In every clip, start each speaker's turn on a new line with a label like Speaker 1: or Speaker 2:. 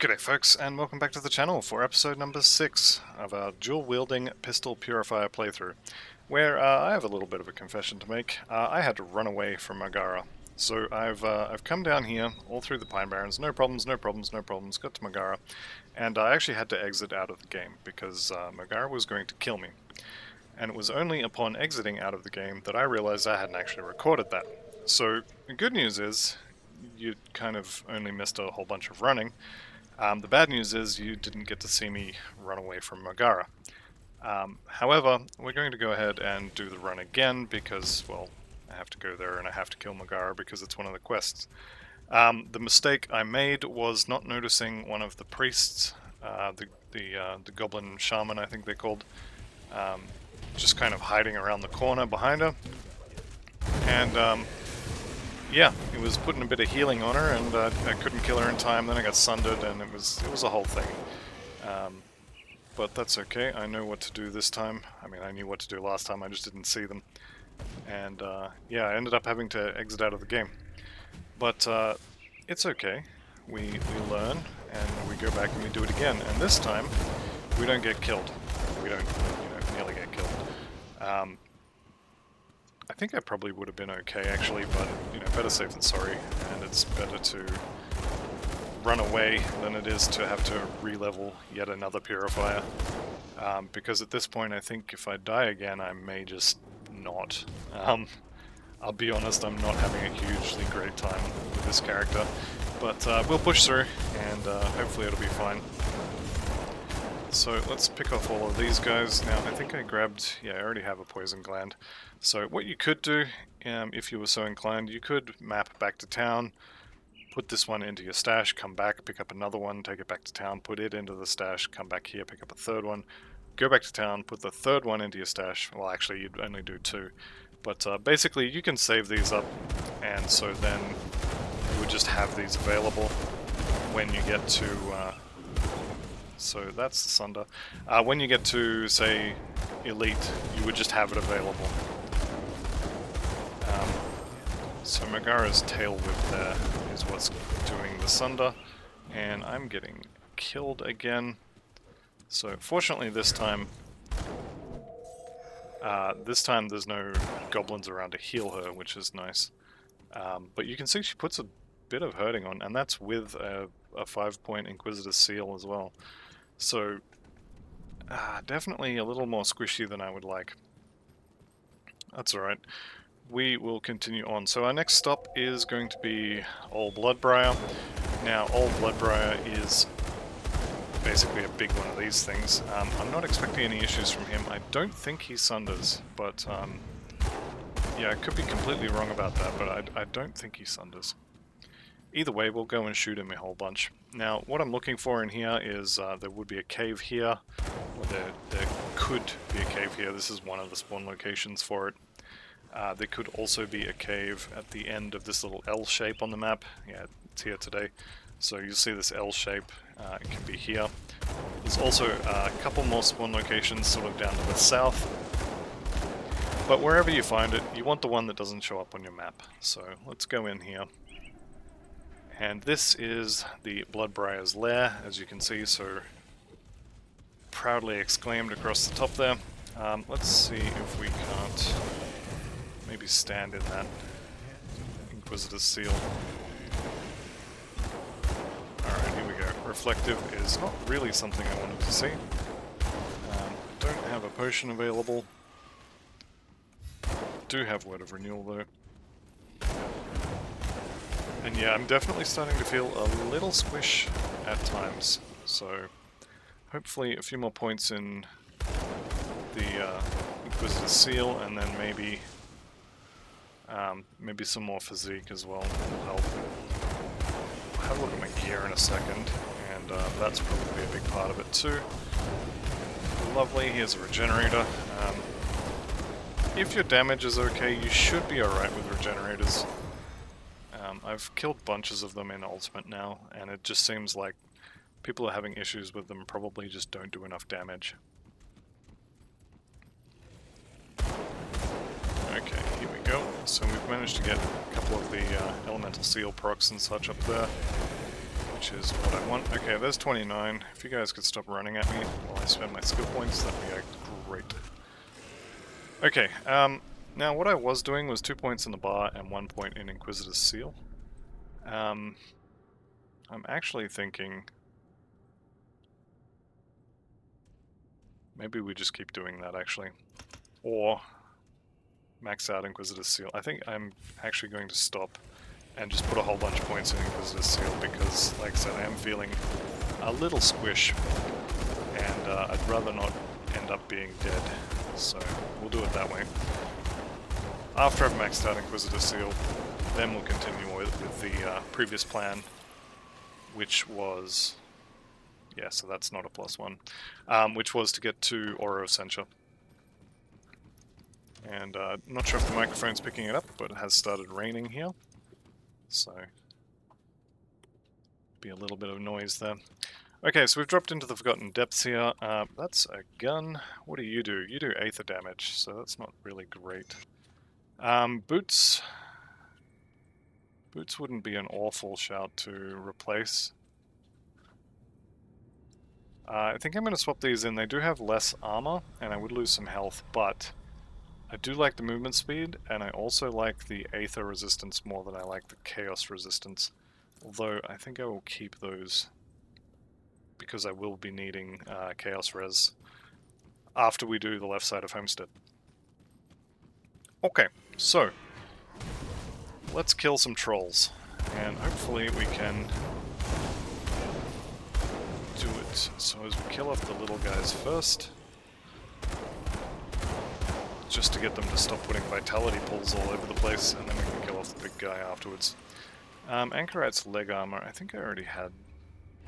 Speaker 1: G'day folks, and welcome back to the channel for episode number 6 of our dual-wielding pistol Purifier playthrough, where I have a little bit of a confession to make. I had to run away from Megara. So I've come down here, all through the Pine Barrens, no problems, got to Megara, and I actually had to exit out of the game, because Megara was going to kill me. And it was only upon exiting out of the game that I realized I hadn't actually recorded that. So the good news is, you kind of only missed a whole bunch of running. The bad news is you didn't get to see me run away from Megara. However, we're going to go ahead and do the run again because, well, I have to go there and I have to kill Megara because it's one of the quests. The mistake I made was not noticing one of the priests, the goblin shaman I think they're called, just kind of hiding around the corner behind her. And yeah, it was putting a bit of healing on her, and I couldn't kill her in time. Then I got sundered, and it was a whole thing. But that's okay. I know what to do this time. I mean, I knew what to do last time. I just didn't see them. And yeah, I ended up having to exit out of the game. But it's okay. We learn, and we go back and we do it again. And this time, we don't get killed. We don't, nearly get killed. I think I probably would have been okay actually, but better safe than sorry, and it's better to run away than it is to have to re-level yet another Purifier. Because at this point I think if I die again I may just not. I'll be honest, I'm not having a hugely great time with this character, but we'll push through and hopefully it'll be fine. So let's pick off all of these guys. Now I think I grabbed, yeah, I already have a poison gland. So what you could do, if you were so inclined, you could map back to town, put this one into your stash, come back, pick up another one, take it back to town, put it into the stash, come back here, pick up a third one, go back to town, put the third one into your stash. Well, actually you'd only do 2. But basically you can save these up, and so then you would just have these available when you get to... so that's the Sunder. When you get to, say, Elite, you would just have it available. So Megara's tail whip there is what's doing the Sunder, and I'm getting killed again. So fortunately this time there's no goblins around to heal her, which is nice. But you can see she puts a bit of hurting on, and that's with a 5-point Inquisitor seal as well. So, definitely a little more squishy than I would like. That's alright. We will continue on. So our next stop is going to be Old Bloodbriar. Now, Old Bloodbriar is basically a big one of these things. I'm not expecting any issues from him. I don't think he sunders, but yeah, I could be completely wrong about that, but I don't think he sunders. Either way, we'll go and shoot him a whole bunch. Now, what I'm looking for in here is there would be a cave here, or there could be a cave here. This is one of the spawn locations for it. There could also be a cave at the end of this little L shape on the map. Yeah, it's here today. So you'll see this L shape. It can be here. There's also a couple more spawn locations sort of down to the south. But wherever you find it, you want the one that doesn't show up on your map. So let's go in here. And this is the Bloodbriar's lair, as you can see, so proudly exclaimed across the top there. Let's see if we can't maybe stand in that Inquisitor's seal. Alright, here we go. Reflective is not really something I wanted to see. Don't have a potion available. Do have Word of Renewal though. And yeah, I'm definitely starting to feel a little squish at times, so hopefully a few more points in the Inquisitor Seal, and then maybe some more physique as well will help. I'll have a look at my gear in a second, and that's probably a big part of it too. Lovely, here's a regenerator. If your damage is okay, you should be alright with regenerators. I've killed bunches of them in Ultimate now, and it just seems like people are having issues with them, probably just don't do enough damage. Okay, here we go. So we've managed to get a couple of the Elemental Seal procs and such up there. which is what I want. Okay, there's 29. If you guys could stop running at me while I spend my skill points, that'd be great. Okay, now what I was doing was 2 points in the bar and 1 point in Inquisitor's Seal. I'm actually thinking maybe we just keep doing that, actually. Or max out Inquisitor's Seal. I think I'm actually going to stop and just put a whole bunch of points in Inquisitor's Seal because, like I said, I am feeling a little squish, and I'd rather not end up being dead, so we'll do it that way. After I've maxed out Inquisitor's Seal, then we'll continue with the previous plan, which was... yeah, so that's not a +1, which was to get to Aura of Censure. And I'm not sure if the microphone's picking it up, but it has started raining here. So, be a little bit of noise there. Okay, so we've dropped into the Forgotten Depths here. That's a gun. What do? You do Aether damage, so that's not really great. Boots. Boots wouldn't be an awful shout to replace. I think I'm going to swap these in. They do have less armor, and I would lose some health, but I do like the movement speed, and I also like the Aether resistance more than I like the Chaos resistance. Although, I think I will keep those, because I will be needing Chaos res after we do the left side of Homestead. Okay, so, let's kill some trolls, and hopefully we can do it. So as we kill off the little guys first, just to get them to stop putting vitality pulls all over the place, and then we can kill off the big guy afterwards. Anchorite's leg armor, I think I already had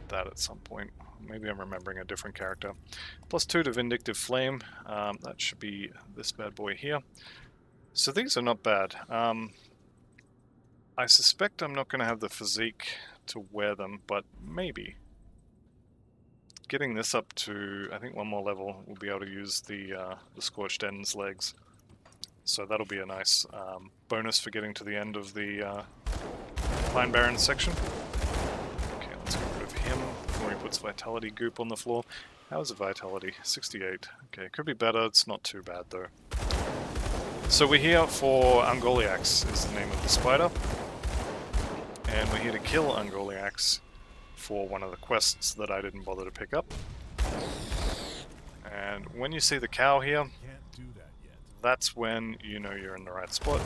Speaker 1: that at some point. Maybe I'm remembering a different character. +2 to Vindictive Flame, that should be this bad boy here. So these are not bad. I suspect I'm not going to have the physique to wear them, but maybe. Getting this up to, I think, one more level, we'll be able to use the Scorched End's legs. So that'll be a nice bonus for getting to the end of the Pine Barrens section. Okay, let's get rid of him before he puts Vitality goop on the floor. How's the Vitality? 68. Okay, could be better, it's not too bad though. So we're here for Ungoliax, is the name of the spider. And we're here to kill Ungoliax for one of the quests that I didn't bother to pick up. And when you see the cow here, that's when you know you're in the right spot.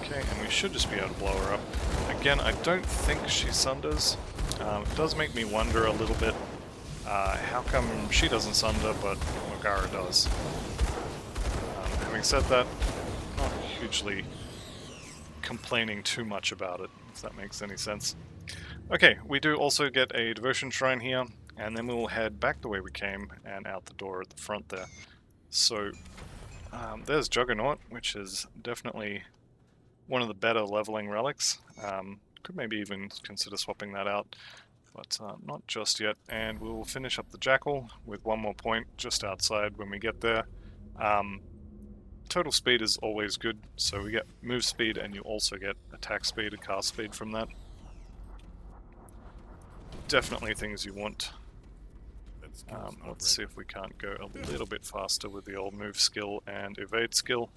Speaker 1: Okay, and we should just be able to blow her up. Again, I don't think she sunders. It does make me wonder a little bit, how come she doesn't sunder but Mogara does. Having said that, not hugely complaining too much about it, if that makes any sense. Okay, we do also get a devotion shrine here, and then we'll head back the way we came and out the door at the front there. So, there's Juggernaut, which is definitely one of the better leveling relics. Could maybe even consider swapping that out, but not just yet. And we'll finish up the Jackal with one more point just outside when we get there. Total speed is always good, so we get move speed and you also get attack speed and cast speed from that. Definitely things you want. Let's see if we can't go a little bit faster with the old move skill and evade skill.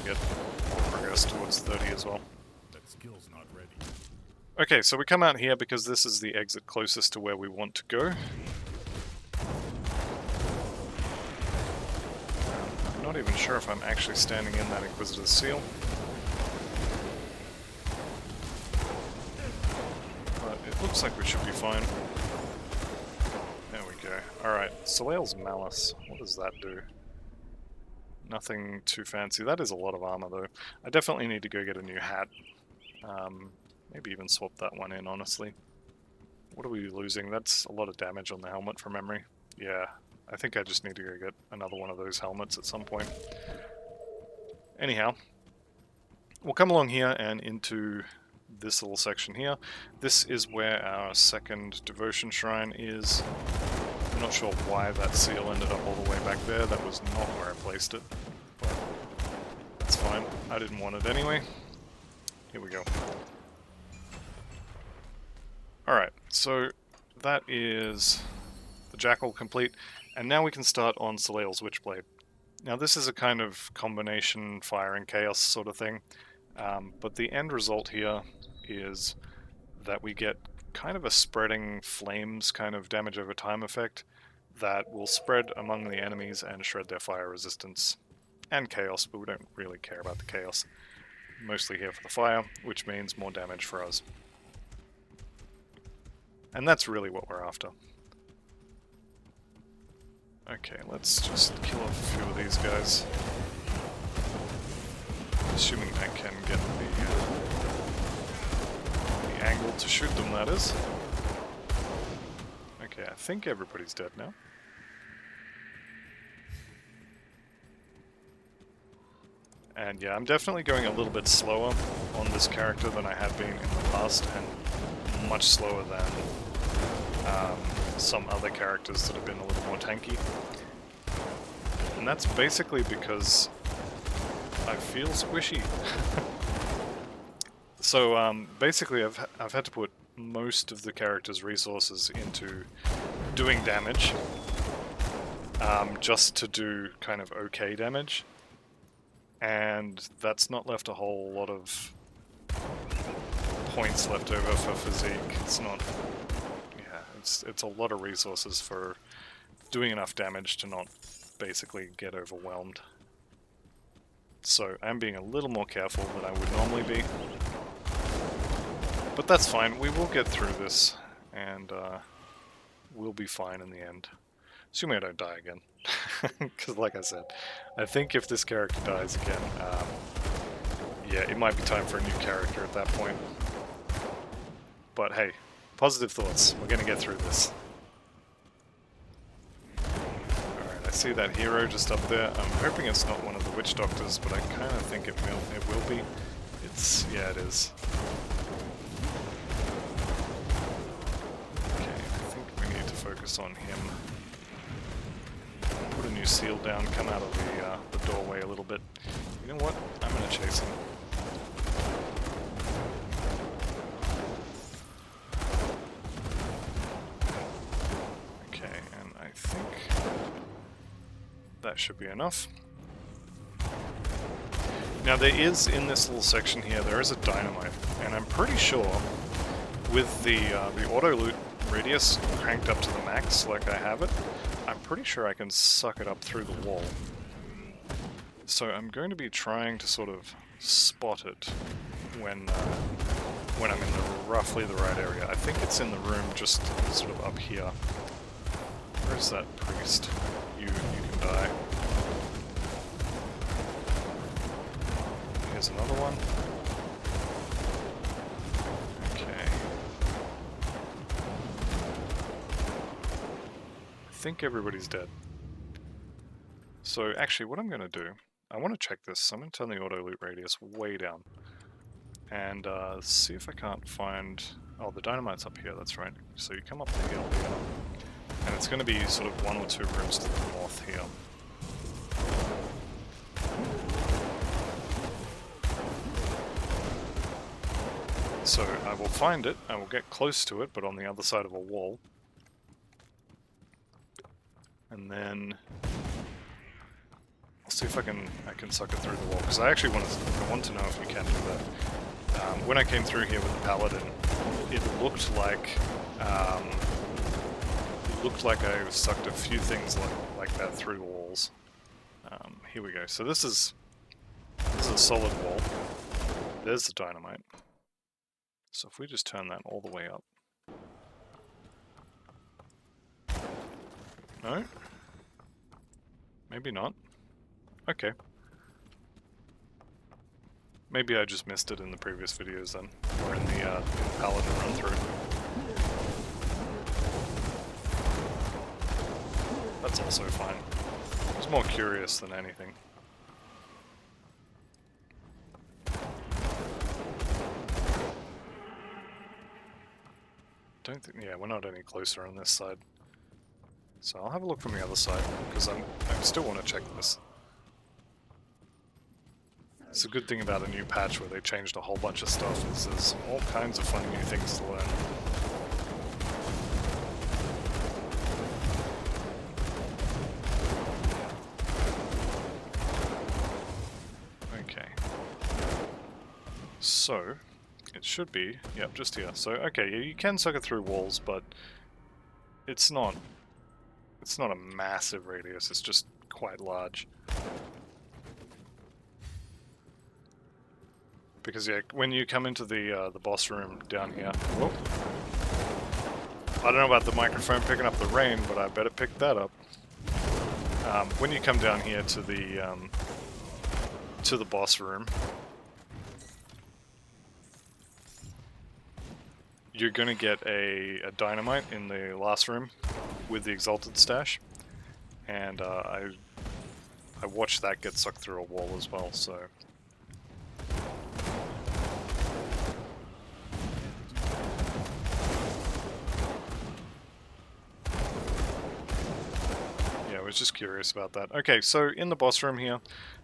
Speaker 1: Get more progress towards 30 as well.
Speaker 2: That skill's not ready.
Speaker 1: Okay, so we come out here because this is the exit closest to where we want to go. I'm not even sure if I'm actually standing in that Inquisitor's Seal. But it looks like we should be fine. There we go. Alright, Soleil's Malice. What does that do? Nothing too fancy. That is a lot of armor though. I definitely need to go get a new hat. Maybe even swap that one in, honestly. What are we losing? That's a lot of damage on the helmet from memory. Yeah, I think I just need to go get another one of those helmets at some point. Anyhow, we'll come along here and into this little section here. This is where our second devotion shrine is. I'm not sure why that seal ended up all the way back there. That was not where I placed it. But that's fine. I didn't want it anyway. Here we go. Alright, so that is the Jackal complete. And now we can start on Soleil's Witchblade. Now this is a kind of combination fire and chaos sort of thing. But the end result here is that we get kind of a spreading flames kind of damage over time effect that will spread among the enemies and shred their fire resistance and chaos, but we don't really care about the chaos. Mostly here for the fire, which means more damage for us. And that's really what we're after. Okay, let's just kill off a few of these guys. Assuming I can get the angle to shoot them, that is. Okay, I think everybody's dead now. And yeah, I'm definitely going a little bit slower on this character than I have been in the past, and much slower than some other characters that have been a little more tanky. And that's basically because I feel squishy. So basically I've had to put most of the character's resources into doing damage, just to do kind of okay damage. And that's not left a whole lot of points left over for physique. It's not... yeah, it's a lot of resources for doing enough damage to not basically get overwhelmed. So I'm being a little more careful than I would normally be. But that's fine, we will get through this, and we'll be fine in the end. Assuming I don't die again. Because like I said, I think if this character dies again, yeah, it might be time for a new character at that point. But hey, positive thoughts, we're gonna get through this. Alright, I see that hero just up there. I'm hoping it's not one of the witch doctors, but I kind of think it will be. It's... yeah, it is. Okay, I think we need to focus on him. Put a new seal down, come out of the doorway a little bit. You know what? I'm gonna chase him. Okay, and I think that should be enough. Now there is, in this little section here, there is a dynamite, and I'm pretty sure with the auto loot radius cranked up to the max like I have it, I'm pretty sure I can suck it up through the wall. So I'm going to be trying to sort of spot it when I'm in roughly the right area. I think it's in the room just sort of up here. Where's that priest? You can die. Here's another one. I think everybody's dead. So actually what I'm going to do, I want to check this. I'm going to turn the auto loot radius way down and see if I can't find... oh, the dynamite's up here, that's right. So you come up the hill here, and it's going to be sort of 1 or 2 rooms to the north here. So I will find it, I will get close to it, but on the other side of a wall. And then I'll see if I can suck it through the wall, because I actually want to know if you can do that. When I came through here with the paladin, it looked like I sucked a few things like that through the walls. Here we go. So this is a solid wall. There's the dynamite. So if we just turn that all the way up. No? Maybe not. Okay. Maybe I just missed it in the previous videos then, or in the paladin run through. That's also fine. I was more curious than anything. Don't think, yeah, we're not any closer on this side. So I'll have a look from the other side, because I still want to check this. It's a good thing about a new patch where they changed a whole bunch of stuff, is there's all kinds of fun new things to learn. Okay. So, it should be, yep, just here. So, okay, you can suck it through walls, but it's not a massive radius, it's just quite large. Because yeah, when you come into the boss room down here, whoop, I don't know about the microphone picking up the rain, but I better pick that up. When you come down here to the boss room, you're gonna get a dynamite in the last room with the exalted stash, and I watched that get sucked through a wall as well. So. I was just curious about that. Okay, so in the boss room here,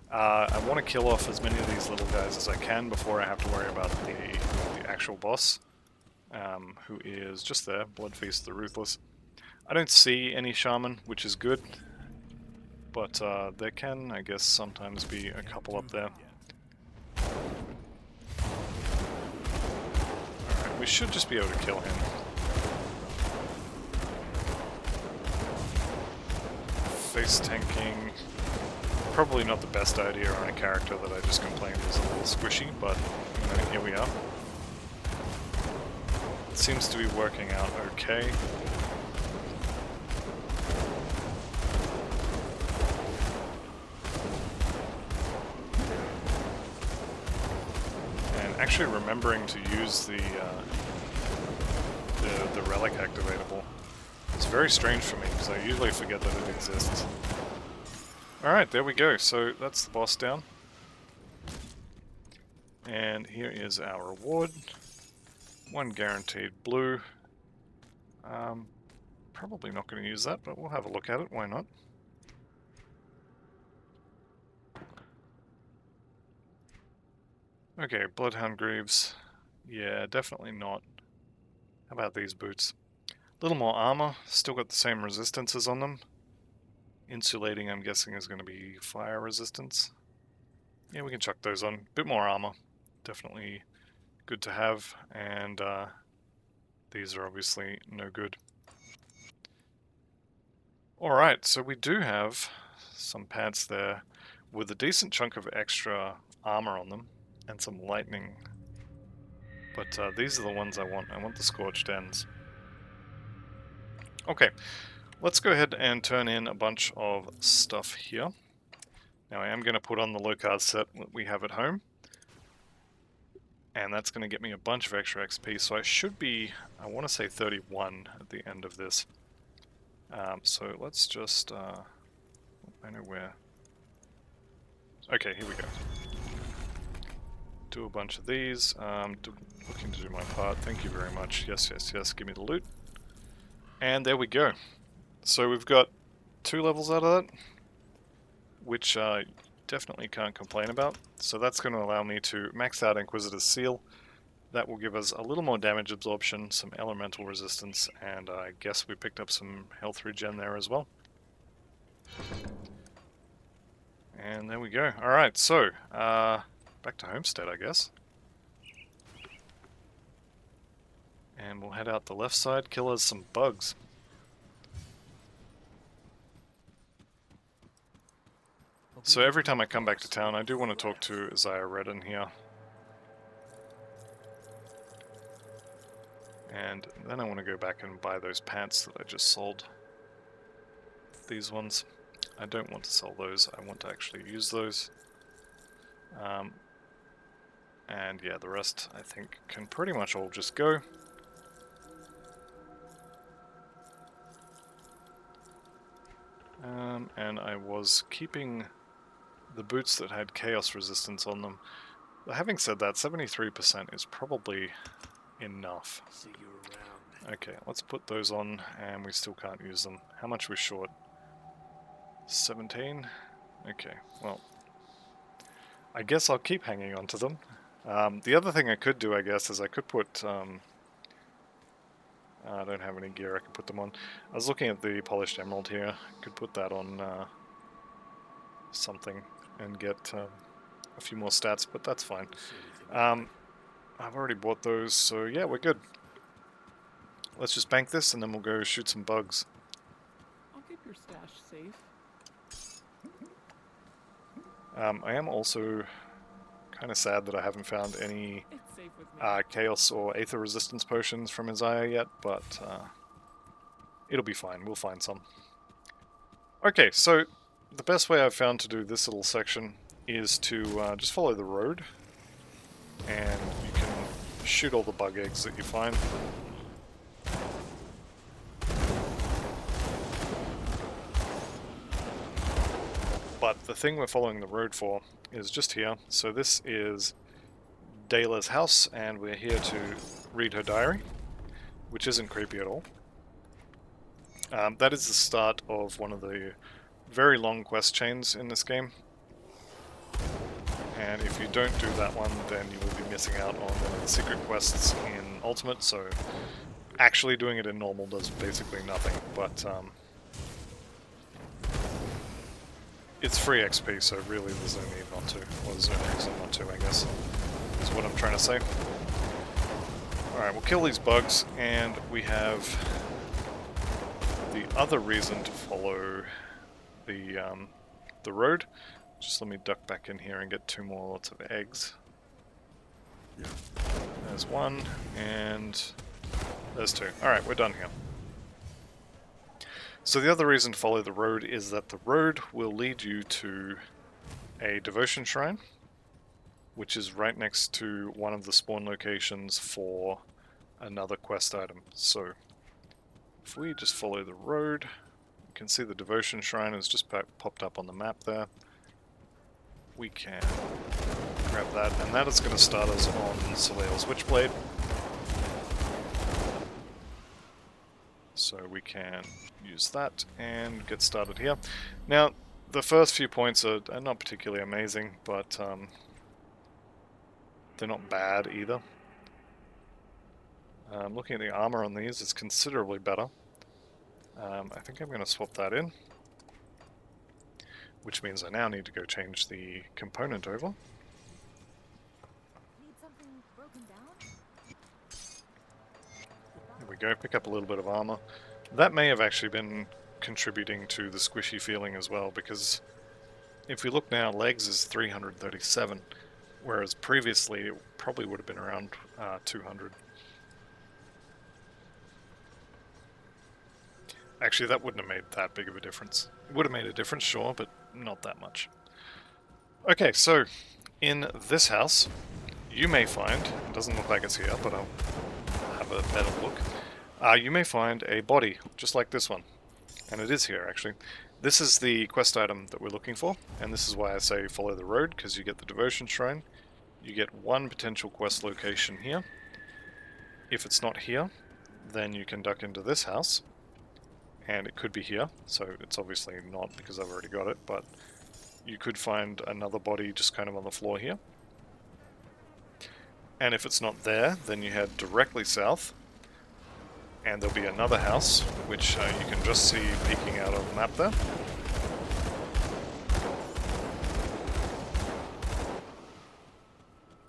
Speaker 1: I want to kill off as many of these little guys as I can before I have to worry about the actual boss, who is just there, Bloodfeast the Ruthless. I don't see any shaman, which is good, but there can, I guess, sometimes be a couple up there. Alright, we should just be able to kill him. Face tanking, probably not the best idea on a character that I just complained was a little squishy, but you know, here we are. It seems to be working out okay. And actually remembering to use the relic activatable. It's very strange for me, because I usually forget that it exists. Alright, there we go. So that's the boss down. And here is our reward. 1 guaranteed blue. Probably not going to use that, but we'll have a look at it. Why not? Okay, Bloodhound Greaves. Yeah, definitely not. How about these boots? A little more armor, still got the same resistances on them. Insulating, I'm guessing, is going to be fire resistance. Yeah, we can chuck those on. Bit more armor, definitely good to have, and these are obviously no good. Alright, so we do have some pants there with a decent chunk of extra armor on them, and some lightning. But these are the ones I want. I want the Scorched Ends. Okay, let's go ahead and turn in a bunch of stuff here. Now I am going to put on the low-card set that we have at home. And that's going to get me a bunch of extra XP, so I should be, I want to say 31 at the end of this. So let's just, I know where. Okay, here we go. Do a bunch of these. Looking to do my part. Thank you very much. Yes, yes, yes. Give me the loot. And there we go. So we've got 2 levels out of that, which I definitely can't complain about. So that's going to allow me to max out Inquisitor's Seal. That will give us a little more damage absorption, some elemental resistance, and I guess we picked up some health regen there as well. And there we go. Alright, so, back to Homestead, I guess. And we'll head out the left side, kill us some bugs. So every time I come back to town, I do want to talk to Isaiah Redden here. And then I want to go back and buy those pants that I just sold. These ones. I don't want to sell those, I want to actually use those. And yeah, the rest I think can pretty much all just go. And I was keeping the boots that had chaos resistance on them. Having said that, 73% is probably enough. Okay, let's put those on, and we still can't use them. How much are we short? 17? Okay, well, I guess I'll keep hanging on to them. The other thing I could do, I guess, is I could put... I don't have any gear I can put them on. I was looking at the polished emerald here. I could put that on something and get a few more stats, but that's fine. I've already bought those, so yeah, we're good. Let's just bank this and then we'll go shoot some bugs.
Speaker 3: I'll keep your stash safe.
Speaker 1: I am also kind of sad that I haven't found any
Speaker 3: It's safe with me.
Speaker 1: Chaos or Aether resistance potions from Isaiah yet, but it'll be fine. We'll find some. Okay, so the best way I've found to do this little section is to just follow the road, and you can shoot all the bug eggs that you find. But the thing we're following the road for is just here. So this is Dayla's house, and we're here to read her diary, which isn't creepy at all. That is the start of one of the very long quest chains in this game. And if you don't do that one, then you will be missing out on one of the secret quests in Ultimate, so actually doing it in Normal does basically nothing, but it's free XP, so really there's no need not to, or there's no reason not to, I guess, is what I'm trying to say. Alright, we'll kill these bugs, and we have the other reason to follow the road. Just let me duck back in here and get 2 more lots of eggs.
Speaker 2: Yeah.
Speaker 1: There's 1, and there's 2. Alright, we're done here. So the other reason to follow the road is that the road will lead you to a devotion shrine, which is right next to one of the spawn locations for another quest item. So if we just follow the road, you can see the devotion shrine has just popped up on the map there. We can grab that, and that is going to start us on Soleil's Witchblade. So we can use that and get started here. Now, the first few points are not particularly amazing, but they're not bad either. Looking at the armor on these, it's considerably better. I think I'm going to swap that in, which means I now need to go change the component over.
Speaker 4: Need something broken down?
Speaker 1: There we go, pick up a little bit of armor. That may have actually been contributing to the squishy feeling as well, because if we look now, legs is 337, whereas previously it probably would have been around 200. Actually, that wouldn't have made that big of a difference. It would have made a difference, sure, but not that much. Okay, so in this house, you may find, it doesn't look like it's here, but I'll have a better look. You may find a body, just like this one. And it is here, actually. This is the quest item that we're looking for, and this is why I say follow the road, because you get the devotion shrine. You get 1 potential quest location here. If it's not here, then you can duck into this house. And it could be here, so it's obviously not because I've already got it, but you could find another body just kind of on the floor here. And if it's not there, then you head directly south, and there'll be another house, which you can just see peeking out on the map there.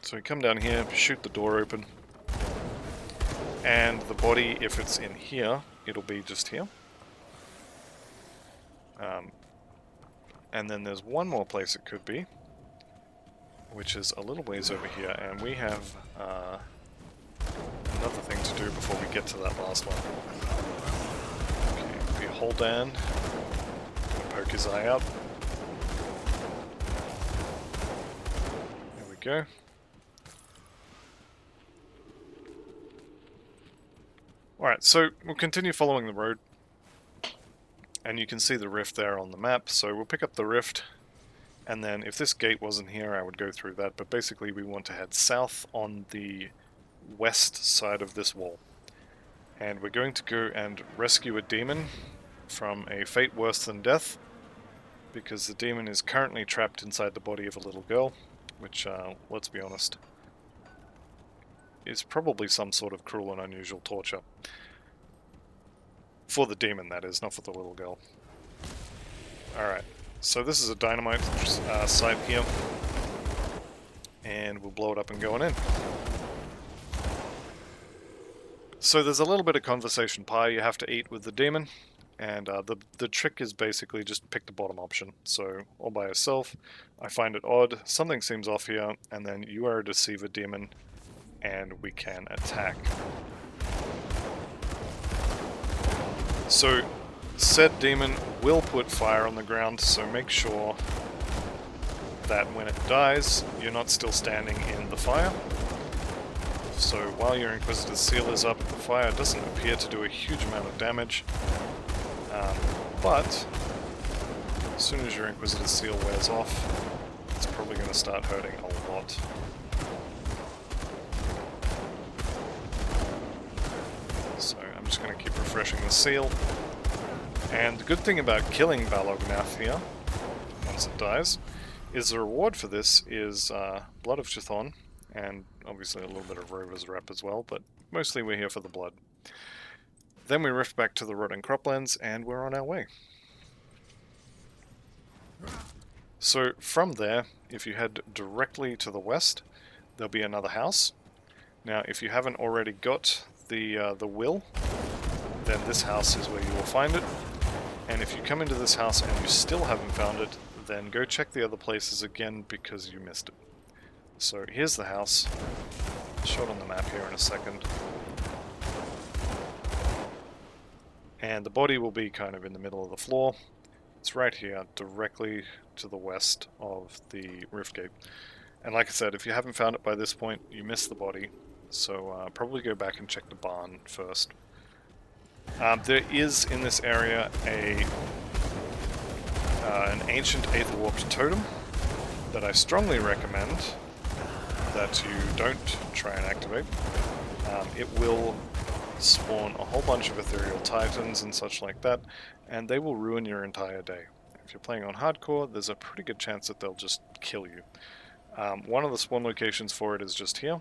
Speaker 1: So you come down here, shoot the door open, and the body, if it's in here, it'll be just here. And then there's one more place it could be, which is a little ways over here, and we have another thing to do before we get to that last one. Okay, we hold down, poke his eye out. There we go. Alright, so we'll continue following the road. And you can see the rift there on the map, so we'll pick up the rift, and then if this gate wasn't here I would go through that, but basically we want to head south on the west side of this wall. And we're going to go and rescue a demon from a fate worse than death, because the demon is currently trapped inside the body of a little girl, which, let's be honest, is probably some sort of cruel and unusual torture. For the demon, that is, not for the little girl. Alright, so this is a dynamite site here, and we'll blow it up and go on in. So there's a little bit of conversation pie you have to eat with the demon, and the trick is basically just pick the bottom option. So all by yourself, I find it odd, something seems off here, and then you are a deceiver demon, and we can attack. So said demon will put fire on the ground, so make sure that when it dies, you're not still standing in the fire. So while your Inquisitor's Seal is up, the fire doesn't appear to do a huge amount of damage, but as soon as your Inquisitor's Seal wears off, it's probably going to start hurting a lot. So I'm just going to keep refreshing the seal. And the good thing about killing Balognath here, once it dies, is the reward for this is Blood of Chthon, and obviously a little bit of Rover's Rep as well, but mostly we're here for the blood. Then we rift back to the Rotting Croplands, and we're on our way. So from there, if you head directly to the west, there'll be another house. Now, if you haven't already got the will, then this house is where you will find it. And if you come into this house and you still haven't found it, then go check the other places again because you missed it. So here's the house. Show it on the map here in a second. And the body will be kind of in the middle of the floor. It's right here, directly to the west of the rift gate. And like I said, if you haven't found it by this point, you missed the body. So probably go back and check the barn first. There is in this area an ancient Aether-warped totem that I strongly recommend that you don't try and activate. It will spawn a whole bunch of ethereal titans and such like that, and they will ruin your entire day. If you're playing on hardcore, there's a pretty good chance that they'll just kill you. One of the spawn locations for it is just here.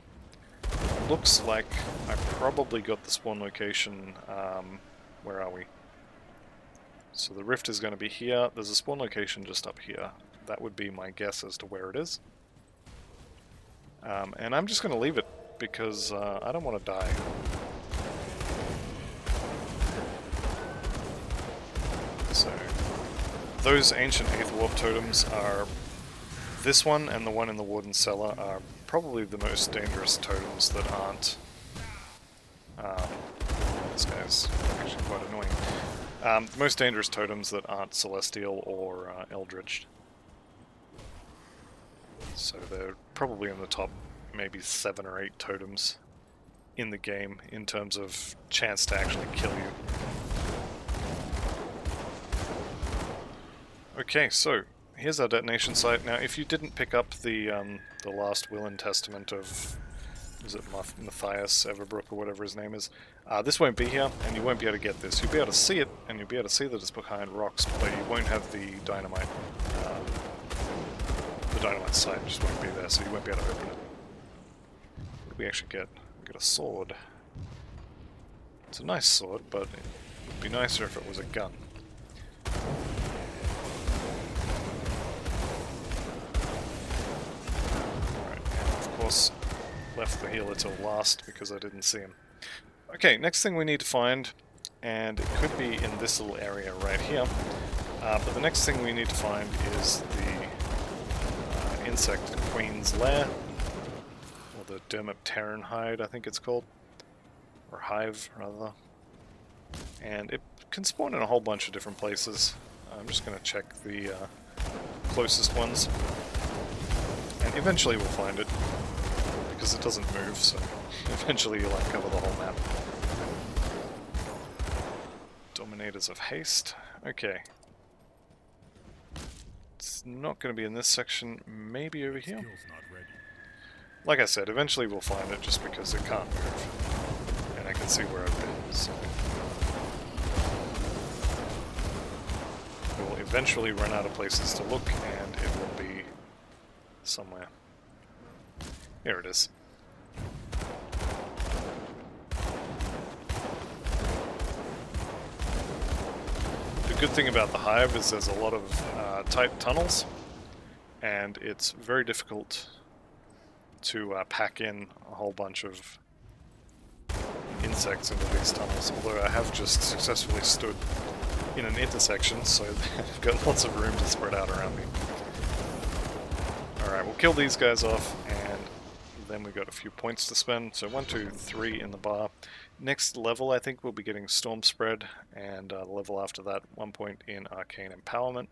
Speaker 1: Looks like I probably got the spawn location, where are we? So the rift is going to be here. There's a spawn location just up here. That would be my guess as to where it is. And I'm just going to leave it because I don't want to die. So those ancient Aether-warp totems are, this one and the one in the Warden's Cellar are probably the most dangerous totems that aren't... this guy's actually quite annoying. The most dangerous totems that aren't Celestial or Eldritch. So they're probably in the top maybe 7 or 8 totems in the game in terms of chance to actually kill you. Okay, so here's our detonation site. Now, if you didn't pick up the last will and testament of, is it Matthias Everbrook or whatever his name is, this won't be here, and you won't be able to get this. You'll be able to see it, and you'll be able to see that it's behind rocks, but you won't have the dynamite. The dynamite site just won't be there, so you won't be able to open it. What do we actually get? We get a sword. It's a nice sword, but it would be nicer if it was a gun. Left the healer till last because I didn't see him. Okay, next thing we need to find, and it could be in this little area right here, but the next thing we need to find is the insect queen's lair, or the Dermapteran hide, I think it's called, or hive rather, and it can spawn in a whole bunch of different places. I'm just going to check the closest ones, and eventually we'll find it. Because it doesn't move, so eventually you'll uncover the whole map. Dominators of Haste. Okay. It's not going to be in this section, maybe over here. Like I said, eventually we'll find it just because it can't move. And I can see where I've been. So we'll eventually run out of places to look, and it will be somewhere. Here it is. The good thing about the hive is there's a lot of tight tunnels, and it's very difficult to pack in a whole bunch of insects into these tunnels, although I have just successfully stood in an intersection, so I've got lots of room to spread out around me. Alright, we'll kill these guys off, and then we've got a few points to spend. So 1, 2, 3 in the bar. Next level, I think we'll be getting Storm Spread, and the level after that, 1 point in Arcane Empowerment.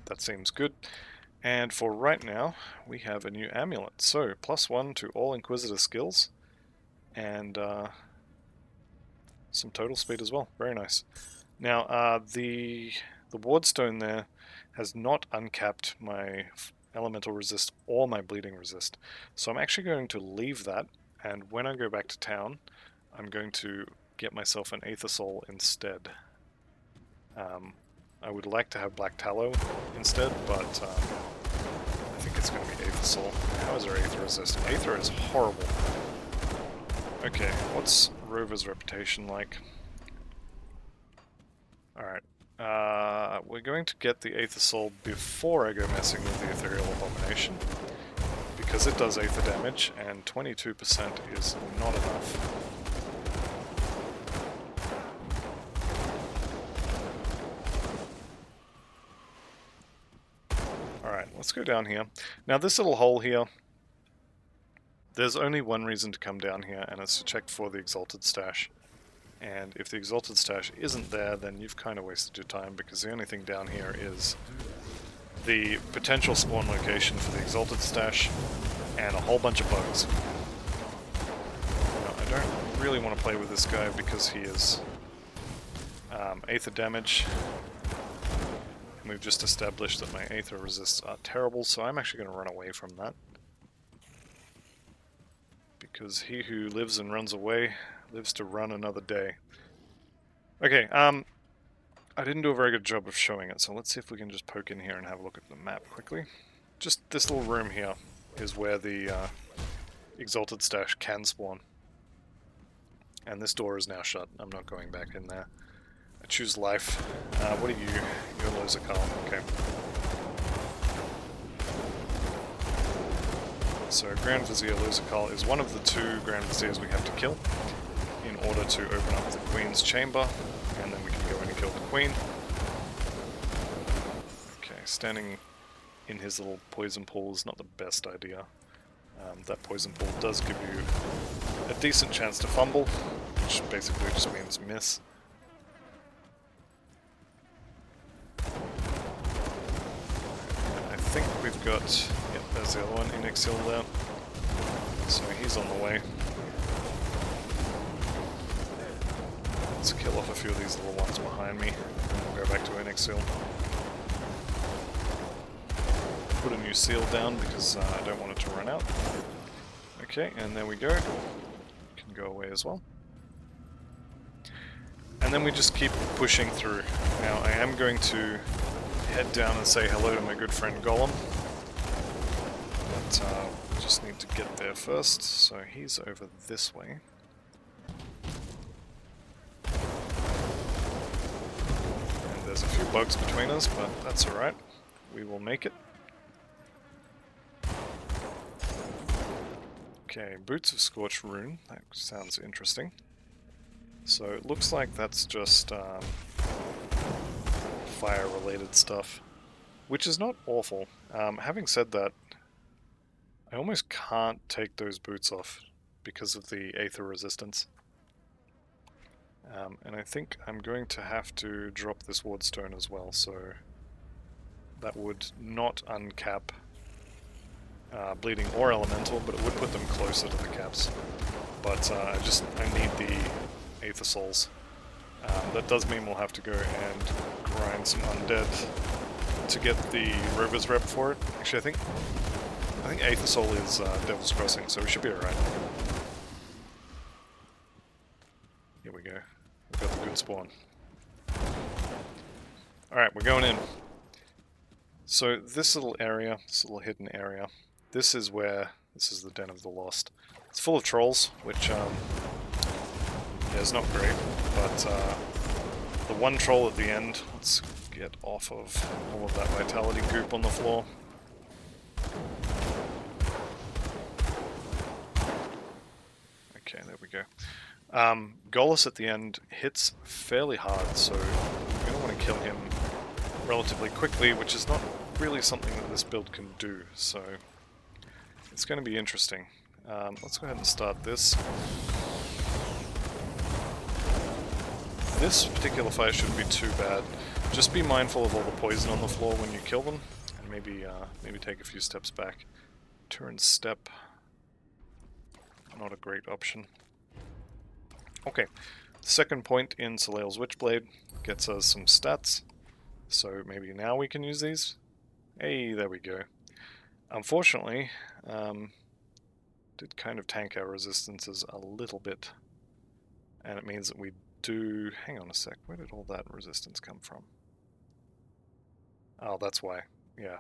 Speaker 1: That seems good. And for right now, we have a new amulet. So, +1 to all Inquisitor skills, and some total speed as well. Very nice. Now, the Wardstone there has not uncapped my Elemental Resist or my Bleeding Resist. So I'm actually going to leave that, and when I go back to town, I'm going to get myself an Aether Soul instead. I would like to have Black Tallow instead, but I think it's going to be Aether Soul. How is our Aether Resist? Aether is horrible. Okay, what's Rover's reputation like? Alright, we're going to get the Aether Soul before I go messing with the Ethereal Abomination, because it does Aether damage, and 22% is not enough. Alright, let's go down here. Now this little hole here, there's only one reason to come down here, and it's to check for the Exalted Stash. And if the Exalted Stash isn't there, then you've kind of wasted your time, because the only thing down here is the potential spawn location for the Exalted Stash and a whole bunch of bugs. Now, I don't really want to play with this guy because he is Aether damage. And we've just established that my Aether resists are terrible, so I'm actually going to run away from that. Because he who lives and runs away lives to run another day. Okay, I didn't do a very good job of showing it, so let's see if we can just poke in here and have a look at the map quickly. Just this little room here is where the Exalted Stash can spawn. And this door is now shut. I'm not going back in there. I choose life. What are you? You're Lozakal. Okay. So Grand Vizier Lozakal is one of the 2 Grand Viziers we have to kill in order to open up the Queen's chamber, and then we can go in and kill the Queen. Okay, standing in his little poison pool is not the best idea. That poison pool does give you a decent chance to fumble, which basically just means miss. I think we've got, yep, there's the other one, Inexil there. So he's on the way. Let's kill off a few of these little ones behind me, and we'll go back to Inexil. Put a new seal down because I don't want it to run out. Okay, and there we go. Can go away as well. And then we just keep pushing through. Now I am going to head down and say hello to my good friend Golem. But we just need to get there first, so he's over this way. And there's a few bugs between us, but that's alright. We will make it. Okay, Boots of Scorched Rune. That sounds interesting. So it looks like that's just fire-related stuff, which is not awful. Having said that, I almost can't take those boots off because of the Aether resistance. And I think I'm going to have to drop this Wardstone as well, so that would not uncap Bleeding or Elemental, but it would put them closer to the caps. But I need the Aether Souls. That does mean we'll have to go and grind some undead to get the Rover's rep for it. Actually, I think Aether Soul is Devil's Crossing, so we should be alright. don't spawn. Alright, we're going in. So this little area, this little hidden area, this is the Den of the Lost. It's full of trolls, which yeah, is not great, but the one troll at the end, let's get off of all of that vitality goop on the floor. Okay, there we go. Golas at the end hits fairly hard, so we're going to want to kill him relatively quickly, which is not really something that this build can do, so it's going to be interesting. Let's go ahead and start this. This particular fight shouldn't be too bad. Just be mindful of all the poison on the floor when you kill them, and maybe take a few steps back. Turn step, not a great option. Okay, second point in Soleil's Witchblade gets us some stats, so maybe now we can use these. Hey, there we go. Unfortunately, did kind of tank our resistances a little bit, and it means that we do... Hang on a sec, where did all that resistance come from? Oh, that's why. Yeah,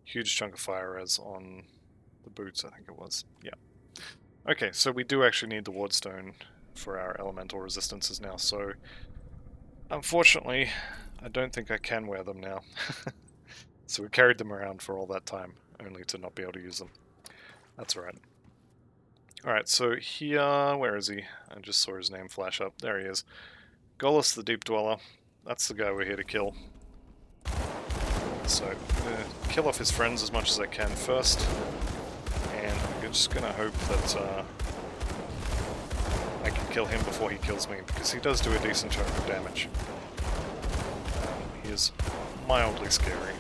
Speaker 1: huge chunk of fire res on the boots, I think it was. Yeah. Okay, so we do actually need the Wardstone for our elemental resistances now, so unfortunately I don't think I can wear them now. So we carried them around for all that time, only to not be able to use them. That's alright. Alright, so here, where is he? I just saw his name flash up. There he is. Golas the Deep Dweller. That's the guy we're here to kill. So I'm going to kill off his friends as much as I can first, and I'm just going to hope that I can kill him before he kills me, because he does do a decent chunk of damage. He is mildly scary.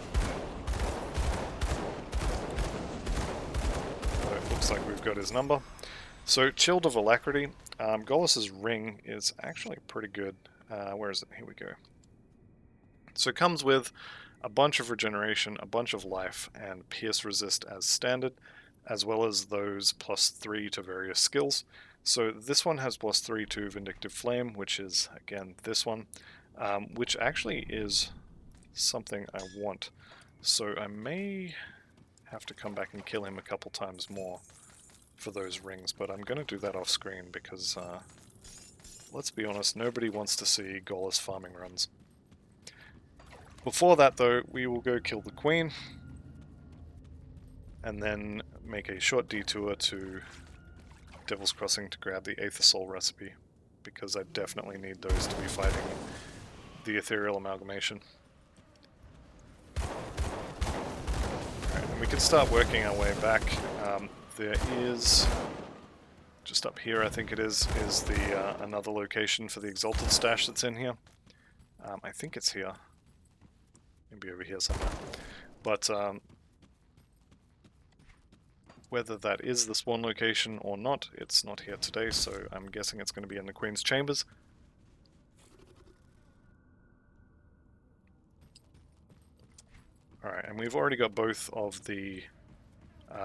Speaker 1: So it looks like we've got his number. So Chilled of Alacrity. Golas's ring is actually pretty good. Where is it? Here we go. So it comes with a bunch of regeneration, a bunch of life, and pierce resist as standard, as well as those +3 to various skills. So this one has +3 to Vindictive Flame, which is, again, this one, which actually is something I want. So I may have to come back and kill him a couple times more for those rings, but I'm going to do that off screen because, let's be honest, nobody wants to see Golas farming runs. Before that, though, we will go kill the Queen, and then make a short detour to Devil's Crossing to grab the Aether Soul recipe, because I definitely need those to be fighting the Ethereal Amalgamation. Alright, and we can start working our way back. There is, just up here I think it is the another location for the Exalted Stash that's in here. I think it's here. Maybe over here somewhere. But whether that is the spawn location or not, it's not here today, so I'm guessing it's going to be in the Queen's Chambers. Alright, and we've already got both of the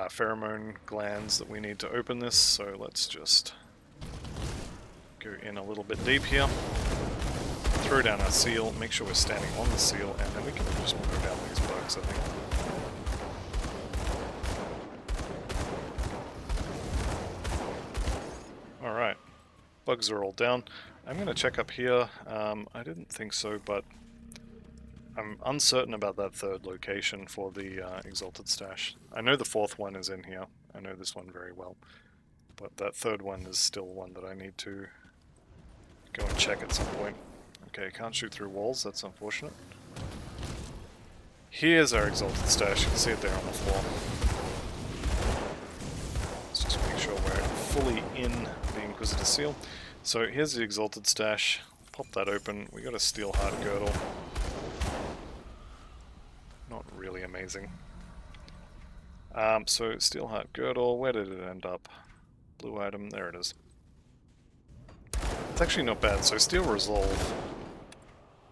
Speaker 1: pheromone glands that we need to open this, so let's just go in a little bit deep here. Throw down our seal, make sure we're standing on the seal, and then we can just move down these bugs, I think. Alright, bugs are all down. I'm going to check up here. I didn't think so, but I'm uncertain about that third location for the Exalted Stash. I know the fourth one is in here. I know this one very well. But that third one is still one that I need to go and check at some point. Okay, can't shoot through walls, that's unfortunate. Here's our Exalted Stash, you can see it there on the floor. Let's just make sure we're fully in the Inquisitor Seal. So here's the Exalted Stash, pop that open, we got a Steel Heart Girdle. Not really amazing. So Steelheart Girdle, where did it end up? Blue item, there it is. It's actually not bad, so Steel Resolve,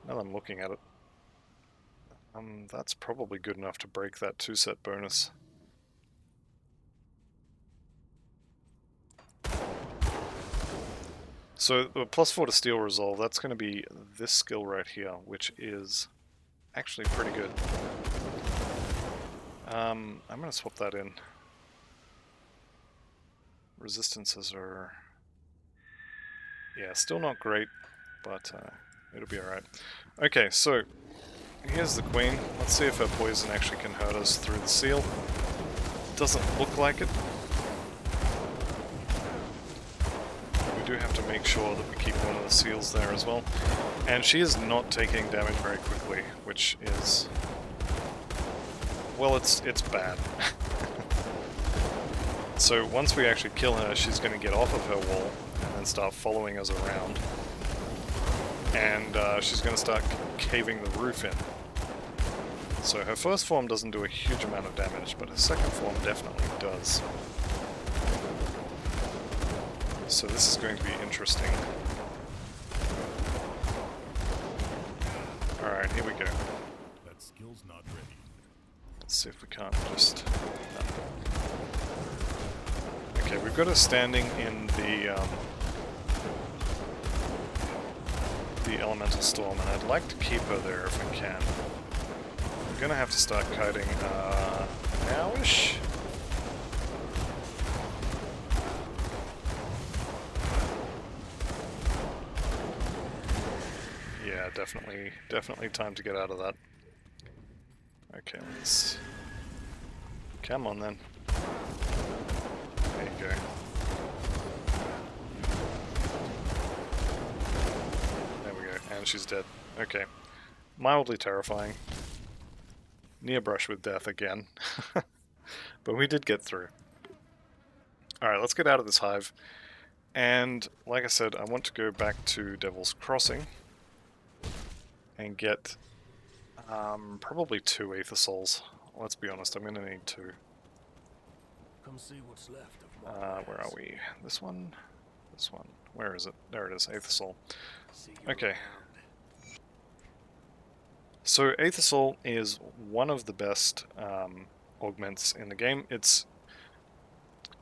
Speaker 1: now that I'm looking at it, that's probably good enough to break that 2-set bonus. So the +4 to steel resolve, that's going to be this skill right here, which is actually pretty good. I'm going to swap that in. Resistances are... yeah, still not great, but it'll be alright. Okay, so here's the queen. Let's see if her poison actually can hurt us through the seal. Doesn't look like it. We do have to make sure that we keep one of the seals there as well. And she is not taking damage very quickly, which is... well, it's bad. So once we actually kill her, she's going to get off of her wall and then start following us around. And she's going to start caving the roof in. So her first form doesn't do a huge amount of damage, but her second form definitely does. So this is going to be interesting. Alright, here we go.
Speaker 2: That skill's not ready.
Speaker 1: Let's see if we can't just... no. Okay, we've got her standing in the elemental storm, and I'd like to keep her there if I can. I'm gonna have to start kiting now-ish. Yeah, definitely time to get out of that. Okay, let's... come on then. There you go. There we go, and she's dead. Okay. Mildly terrifying. Near brush with death again. But we did get through. Alright, let's get out of this hive. And, like I said, I want to go back to Devil's Crossing and get probably 2 Aether Souls. Let's be honest, I'm going to need 2.
Speaker 2: Come see what's left of my
Speaker 1: Where are we? This one? This one. Where is it? There it is, Aether Soul.
Speaker 2: See you
Speaker 1: Okay.
Speaker 2: around.
Speaker 1: So Aether Soul is one of the best augments in the game.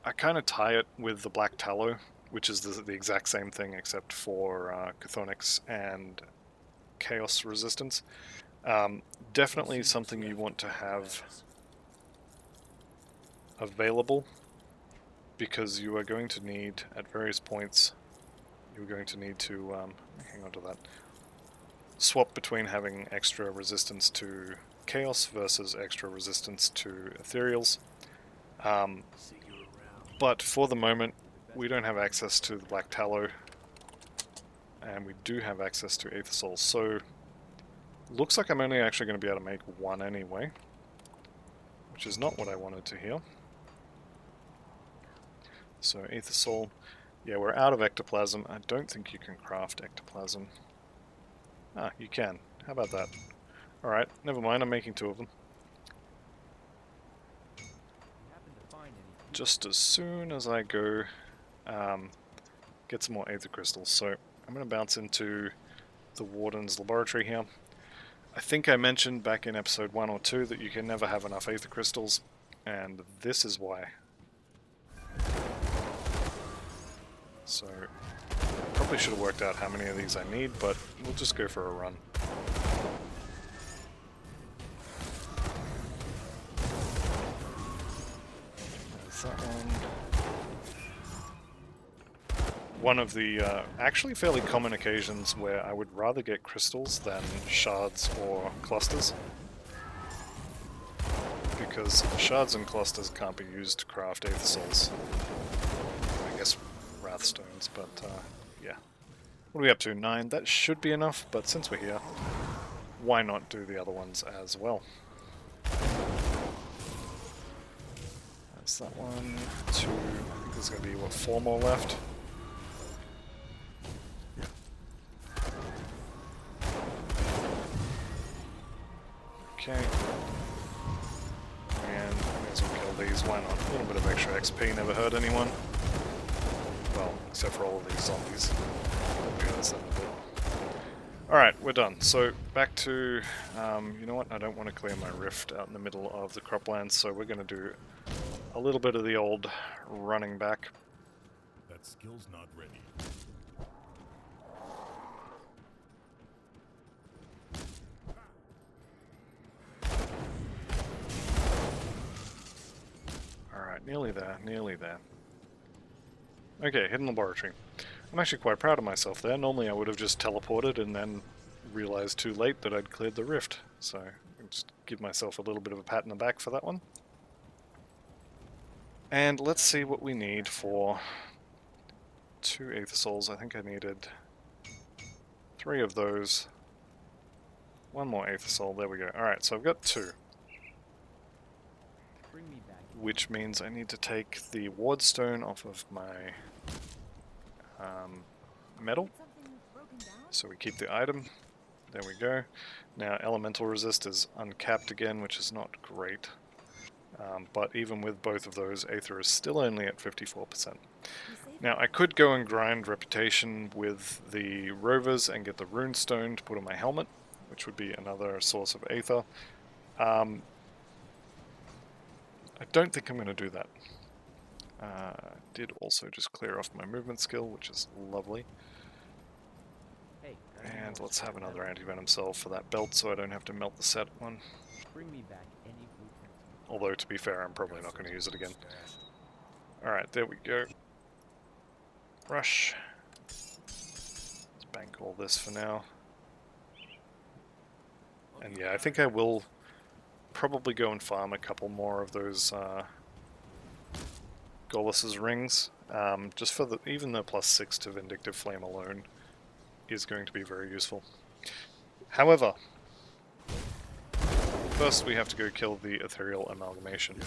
Speaker 1: I kind of tie it with the Black Tallow, which is the exact same thing except for Chthonics and Chaos Resistance. Definitely something you want to have available, because you are going to need, at various points, you're going to need to, hang on to that, swap between having extra resistance to Chaos versus extra resistance to Ethereals.
Speaker 2: See you around.
Speaker 1: But for the moment, we don't have access to the Black Tallow, and we do have access to Aether Souls, so looks like I'm only actually going to be able to make 1 anyway, which is not what I wanted to hear. So Aether Soul, yeah, we're out of Ectoplasm. I don't think you can craft Ectoplasm. Ah, you can. How about that? Alright, never mind, I'm making 2 of them. Just as soon as I go get some more Aether Crystals. So I'm going to bounce into the Warden's Laboratory here. I think I mentioned back in episode 1 or 2 that you can never have enough Aether Crystals, and this is why. So, probably should have worked out how many of these I need, but we'll just go for a run. There's that one. One of the actually fairly common occasions where I would rather get crystals than shards or clusters. Because shards and clusters can't be used to craft Aether Souls. I guess Wrathstones, but yeah. What are we up to? 9? That should be enough, but since we're here, why not do the other ones as well? That's that one, 2, I think there's going to be, what, 4 more left? Okay. And may as well kill these, why not? A little bit of extra XP never hurt anyone. Well, except for all of these zombies. Probably hurts them a bit. Alright, we're done. So, back to... you know what? I don't want to clear my rift out in the middle of the croplands, so we're going to do a little bit of the old running back.
Speaker 2: That skill's not ready.
Speaker 1: Alright, nearly there, nearly there. Okay, hidden laboratory. I'm actually quite proud of myself there. Normally I would have just teleported and then realized too late that I'd cleared the rift. So, I'll just give myself a little bit of a pat in the back for that one. And let's see what we need for 2 Aether Souls. I think I needed 3 of those. 1 more Aether Soul, there we go. Alright, so I've got 2. Which means I need to take the Wardstone off of my metal. So we keep the item. There we go. Now elemental resist is uncapped again, which is not great. But even with both of those, Aether is still only at 54%. Now I could go and grind reputation with the rovers and get the runestone to put on my helmet, which would be another source of Aether. I don't think I'm going to do that. Did also just clear off my movement skill, which is lovely. And let's have another anti-venom cell for that belt so I don't have to melt the set one. Although, to be fair, I'm probably not going to use it again. Alright, there we go. Rush. Let's bank all this for now. And yeah, I think I will probably go and farm a couple more of those Golus's rings. Just for even the +6 to Vindictive Flame alone is going to be very useful. However, first we have to go kill the Ethereal Amalgamation.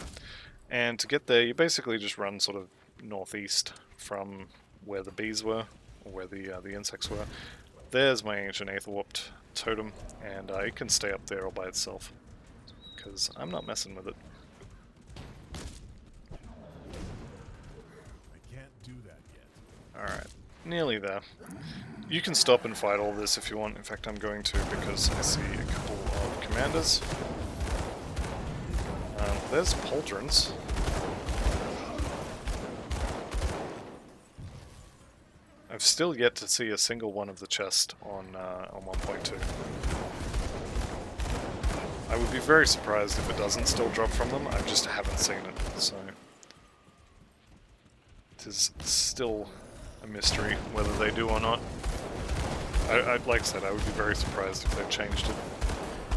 Speaker 1: And to get there, you basically just run sort of northeast from where the bees were, or where the insects were. There's my ancient Aether Warped totem, and it can stay up there all by itself, because I'm not messing with it.
Speaker 4: I can't do that yet.
Speaker 1: Alright, nearly there. You can stop and fight all this if you want. In fact, I'm going to, because I see a couple of commanders. There's Pauldrons. I've still yet to see a single one of the chest on 1.2. I would be very surprised if it doesn't still drop from them. I just haven't seen it, so it is still a mystery whether they do or not. Like I said, I would be very surprised if they've changed it.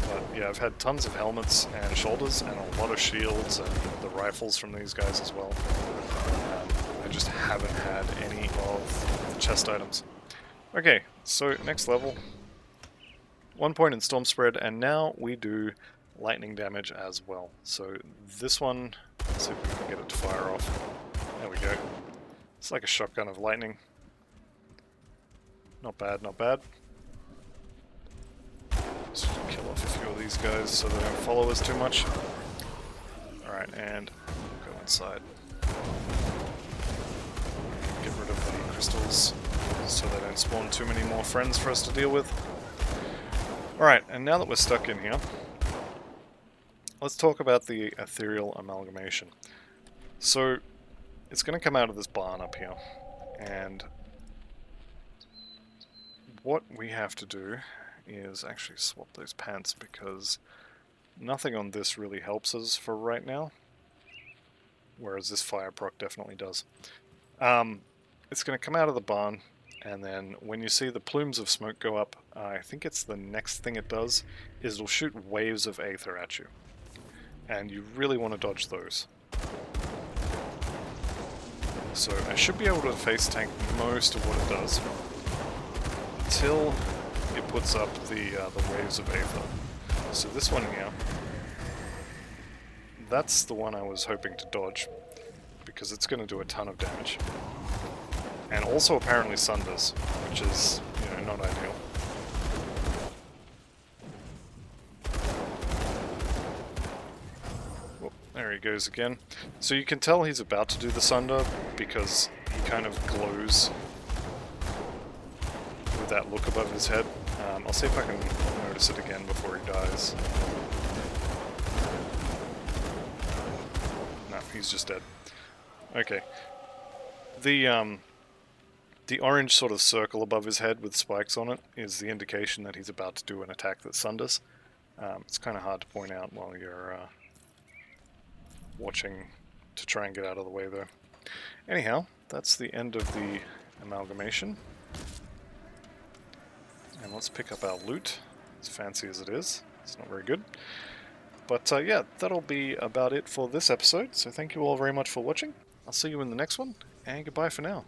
Speaker 1: But yeah, I've had tons of helmets and shoulders and a lot of shields and the rifles from these guys as well. I just haven't had any of the chest items. Okay, so next level. 1 point in Storm Spread, and now we do lightning damage as well. So this one, let's see if we can get it to fire off. There we go. It's like a shotgun of lightning. Not bad, not bad. Let's just kill off a few of these guys so they don't follow us too much. Alright, and go inside. Get rid of the crystals so they don't spawn too many more friends for us to deal with. Alright, and now that we're stuck in here, let's talk about the Ethereal Amalgamation. So, it's going to come out of this barn up here, and what we have to do is actually swap those pants, because nothing on this really helps us for right now, whereas this fire proc definitely does. It's going to come out of the barn, and then when you see the plumes of smoke go up, I think it's the next thing it does, is it'll shoot waves of Aether at you. And you really want to dodge those. So I should be able to face tank most of what it does, until it puts up the waves of Aether. So this one here, that's the one I was hoping to dodge, because it's going to do a ton of damage. And also apparently sunders, which is, you know, not ideal. Whoop, there he goes again. So you can tell he's about to do the sunder, because he kind of glows with that look above his head. I'll see if I can notice it again before he dies. No, he's just dead. Okay. The orange sort of circle above his head with spikes on it is the indication that he's about to do an attack that sunders. It's kind of hard to point out while you're watching to try and get out of the way though. Anyhow, that's the end of the amalgamation. And let's pick up our loot, as fancy as it is. It's not very good. But yeah, that'll be about it for this episode, so thank you all very much for watching. I'll see you in the next one, and goodbye for now.